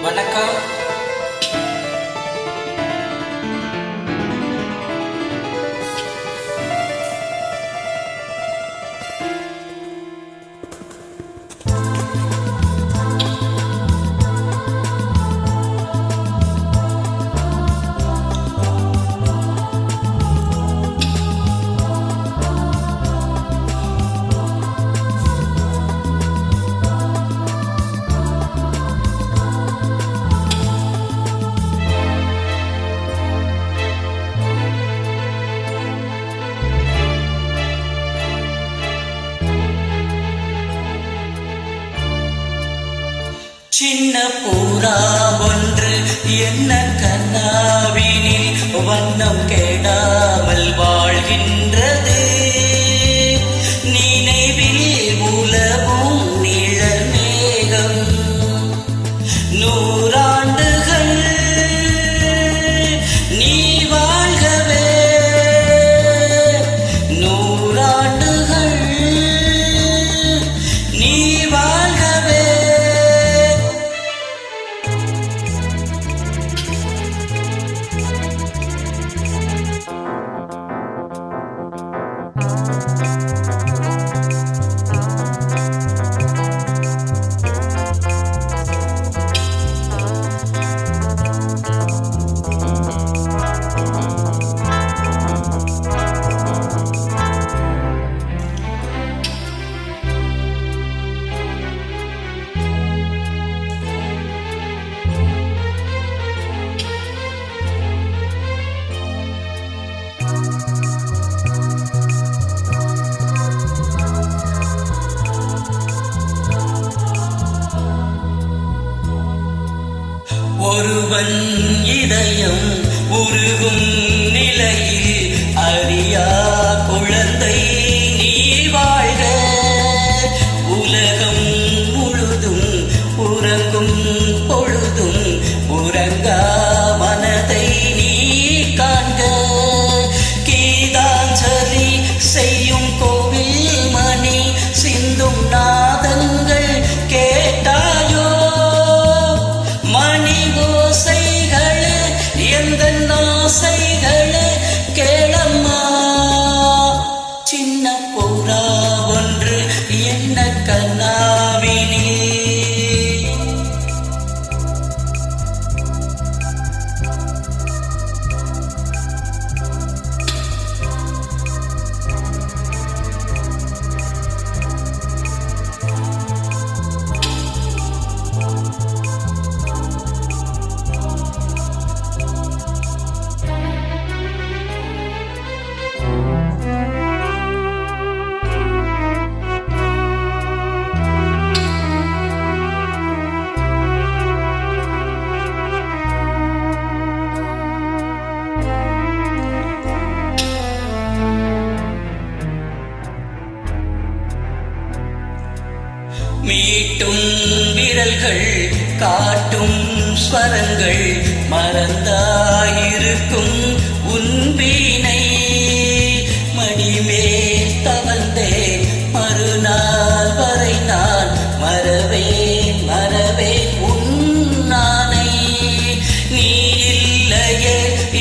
வணக்கம். சின்ன புறா ஒன்று என்ன கண்ணாவினில் வண்ணம் கெடாமல் வாழ்கின்றது. நினைவில் உலவும் நிழல் மேகம் நூறாண்டுகள் நீ வாழ்கவே, நூறாண்டுகள் நீ வாழ்கவே. ஒருவன் இதயம் உருகும் நிலையில் அறியா குழந்தை நீ வாழ்க. உலகம் முழுதும் உறங்கும் பொழுதும் உறங்கா மனதை நீ காண்க. கீதாஞ்சலி செய்யும் கோவில் மணி சிந்தும் நாதங்கள் கேட்டாயோ? மணி ஓசைகளே எந்த ஆசைகளே கேளம்மா. சின்ன புறா ஒன்று என்ன கண்ணாவினில் மீட்டும் விரல்கள் காட்டும் ஸ்வரங்கள் மறந்தாயிருக்கும் உன் வீணை. மணிமேல் தவழ்ந்தேன் மறுநாள் வரை நான் மறவேன் மறவேன் உன்னானை. நீ இல்லையே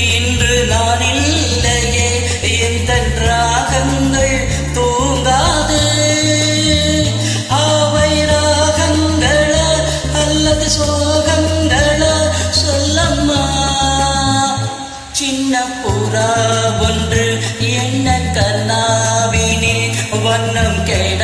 இன்று நான் இல்லையே எந்த ராகங்கள் தூங்காது. சோகங்களா சொல்லம்மா. சின்ன புறா ஒன்று என்ன கண்ணாவினில் வண்ணம் கேட